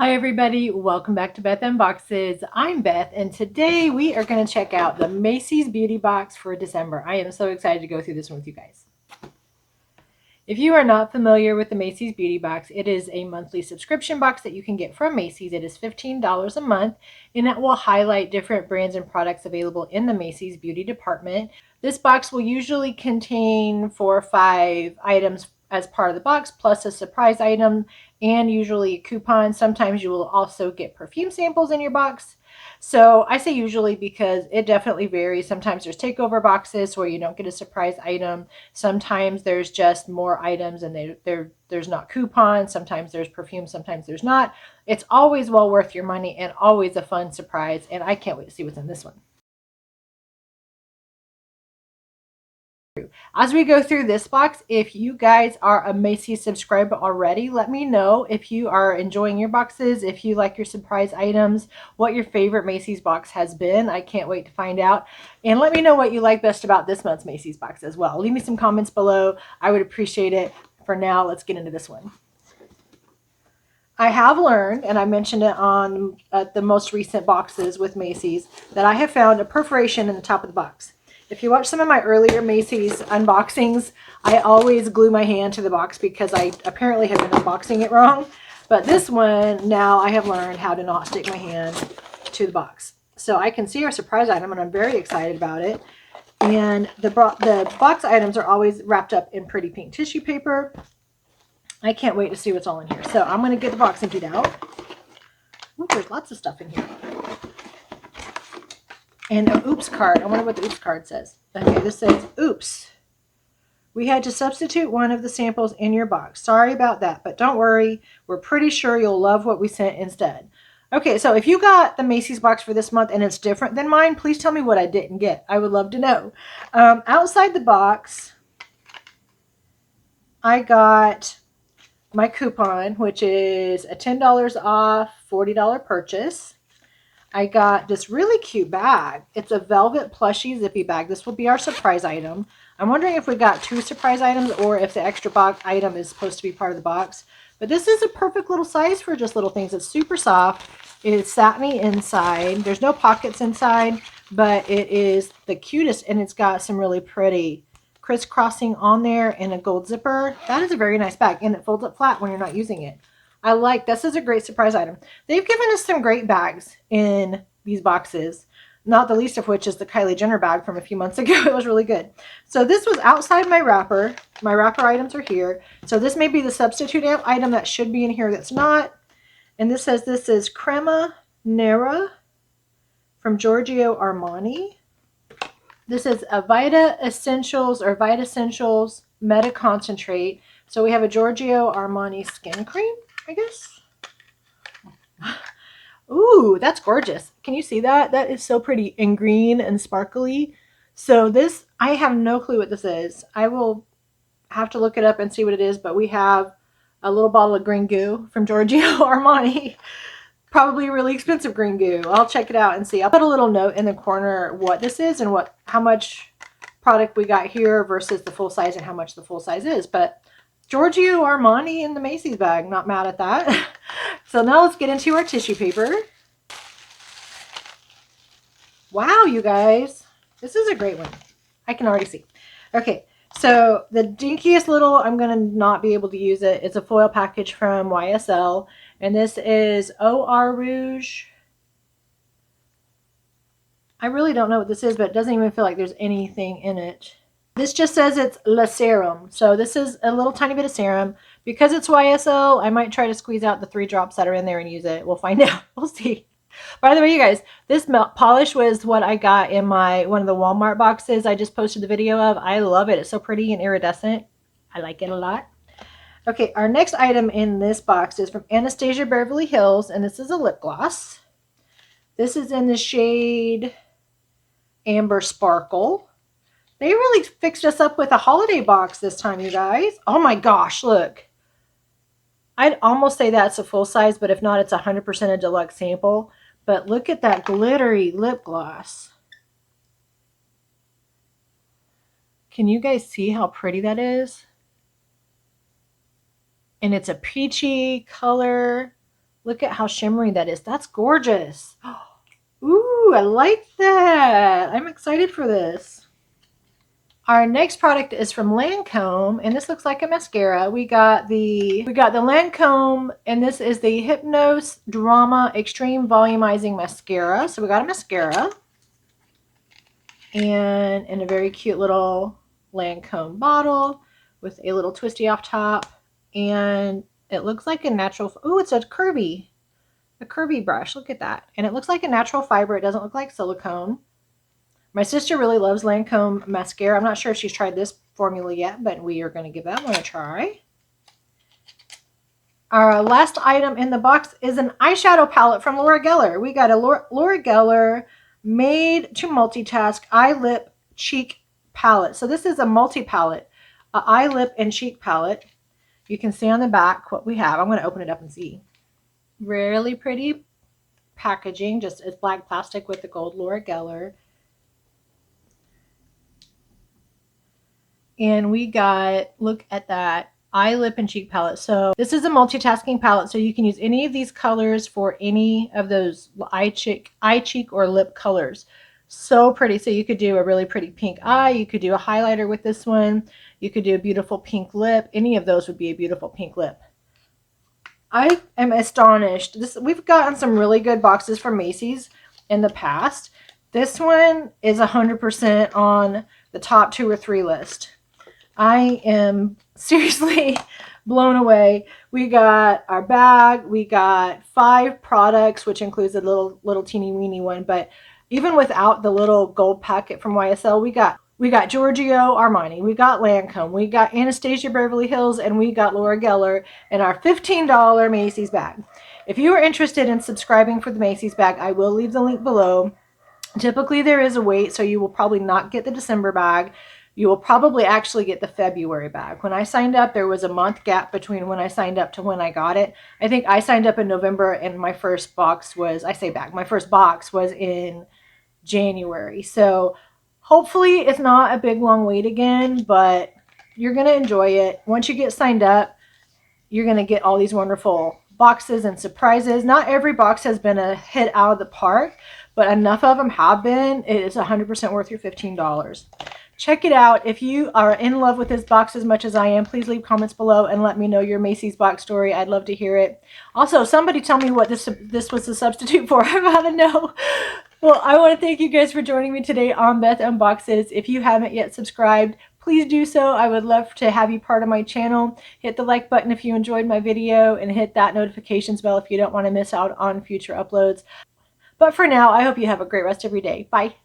Hi everybody, welcome back to Beth Unboxes. I'm Beth and today we are going to check out the Macy's Beauty Box for December. I am so excited to go through this one with you guys. If you are not familiar with the Macy's Beauty Box, it is a monthly subscription box that you can get from Macy's. It is $15 a month and that will highlight different brands and products available in the Macy's Beauty department. This box will usually contain 4 or 5 items as part of the box, plus a surprise item and usually a coupon. Sometimes you will also get perfume samples in your box. So I say usually because it definitely varies. Sometimes there's takeover boxes where you don't get a surprise item. Sometimes there's just more items and there's not coupons. Sometimes there's perfume, sometimes there's not. It's always well worth your money and always a fun surprise. And I can't wait to see what's in this one. As we go through this box, if you guys are a Macy's subscriber already, let me know if you are enjoying your boxes, if you like your surprise items, what your favorite Macy's box has been. I can't wait to find out. And let me know what you like best about this month's Macy's box as well. Leave me some comments below. I would appreciate it. For now, let's get into this one. I have learned, and I mentioned it on the most recent boxes with Macy's, that I have found a perforation in the top of the box. If you watch some of my earlier Macy's unboxings, I always glue my hand to the box because I apparently have been unboxing it wrong. But this one, now I have learned how to not stick my hand to the box. So I can see our surprise item, and I'm very excited about it. And the box items are always wrapped up in pretty pink tissue paper. I can't wait to see what's all in here. So I'm going to get the box emptied out. Ooh, there's lots of stuff in here. And an oops card. I wonder what the oops card says. Okay, this says, oops. We had to substitute one of the samples in your box. Sorry about that, but don't worry. We're pretty sure you'll love what we sent instead. Okay, so if you got the Macy's box for this month and it's different than mine, please tell me what I didn't get. I would love to know. Outside the box, I got my coupon, which is a $10 off $40 purchase. I got this really cute bag. It's a velvet plushy zippy bag. This will be our surprise item. I'm wondering if we got 2 surprise items or if the extra box item is supposed to be part of the box. But this is a perfect little size for just little things. It's super soft. It is satiny inside. There's no pockets inside, but it is the cutest, and it's got some really pretty crisscrossing on there and a gold zipper. That is a very nice bag, and it folds up flat when you're not using it. I like this. Is a great surprise item. They've given us some great bags in these boxes, not the least of which is the Kylie Jenner bag from a few months ago. It was really good. So this was outside my wrapper. My wrapper items are here. So this may be the substitute item that should be in here that's not. And this says this is Crema Nera from Giorgio Armani. This is a Vita Essentials or Vita Essentials Meta Concentrate. So we have a Giorgio Armani skin cream, I guess. Ooh, that's gorgeous. Can you see that? That is so pretty and green and sparkly. So this, I have no clue what this is. I will have to look it up and see what it is, but we have a little bottle of green goo from Giorgio Armani. Probably really expensive green goo. I'll check it out and see. I'll put a little note in the corner what this is and how much product we got here versus the full size and how much the full size is. But Giorgio Armani in the Macy's bag. Not mad at that. So now let's get into our tissue paper. Wow, you guys. This is a great one. I can already see. Okay, so the dinkiest little, I'm going to not be able to use it. It's a foil package from YSL. And this is OR Rouge. I really don't know what this is, but it doesn't even feel like there's anything in it. This just says it's Le Serum. So this is a little tiny bit of serum. Because it's YSL, I might try to squeeze out the 3 drops that are in there and use it. We'll find out. We'll see. By the way, you guys, this polish was what I got in one of the Walmart boxes I just posted the video of. I love it. It's so pretty and iridescent. I like it a lot. Okay, our next item in this box is from Anastasia Beverly Hills, and this is a lip gloss. This is in the shade Amber Sparkle. They really fixed us up with a holiday box this time, you guys. Oh my gosh, look. I'd almost say that's a full size, but if not, it's 100% a deluxe sample. But look at that glittery lip gloss. Can you guys see how pretty that is? And it's a peachy color. Look at how shimmery that is. That's gorgeous. Ooh, I like that. I'm excited for this. Our next product is from Lancome, and this looks like a mascara. We got the Lancome, and this is the Hypnose Drama Extreme Volumizing Mascara. So we got a mascara, and in a very cute little Lancome bottle with a little twisty off top, and it looks like a natural. Oh, it's a curvy brush. Look at that, and it looks like a natural fiber. It doesn't look like silicone. My sister really loves Lancome mascara. I'm not sure if she's tried this formula yet, but we are going to give that one a try. Our last item in the box is an eyeshadow palette from Laura Geller. We got a Laura Geller Made to Multitask Eye, Lip, Cheek palette. So this is a multi-palette, an eye, lip, and cheek palette. You can see on the back what we have. I'm going to open it up and see. Really pretty packaging. Just it's black plastic with the gold Laura Geller. And we got, look at that, eye, lip, and cheek palette. So this is a multitasking palette, so you can use any of these colors for any of those eye, cheek, or lip colors. So pretty. So you could do a really pretty pink eye. You could do a highlighter with this one. You could do a beautiful pink lip. Any of those would be a beautiful pink lip. I am astonished. We've gotten some really good boxes from Macy's in the past. This one is 100% on the top 2 or 3 list. I am seriously blown away. We got our bag. We got 5 products, which includes a little teeny weeny one. But even without the little gold packet from YSL, we got Giorgio Armani, we got Lancome, we got Anastasia Beverly Hills, and we got Laura Geller in our $15 Macy's bag. If you are interested in subscribing for the Macy's bag, I will leave the link below. Typically there is a wait, so you will probably not get the December bag. You will probably actually get the February bag. When I signed up, there was a month gap between when I signed up to when I got it. I think I signed up in November, and my first box was, my first box was in January. So hopefully it's not a big long wait again, but you're going to enjoy it. Once you get signed up, you're going to get all these wonderful boxes and surprises. Not every box has been a hit out of the park, but enough of them have been. It is 100% worth your $15. Check it out. If you are in love with this box as much as I am, please leave comments below and let me know your Macy's box story. I'd love to hear it. Also, somebody tell me what this was a substitute for. I want to know. Well, I want to thank you guys for joining me today on Beth Unboxes. If you haven't yet subscribed, please do so. I would love to have you part of my channel. Hit the like button if you enjoyed my video, and hit that notifications bell if you don't want to miss out on future uploads. But for now, I hope you have a great rest of your day. Bye.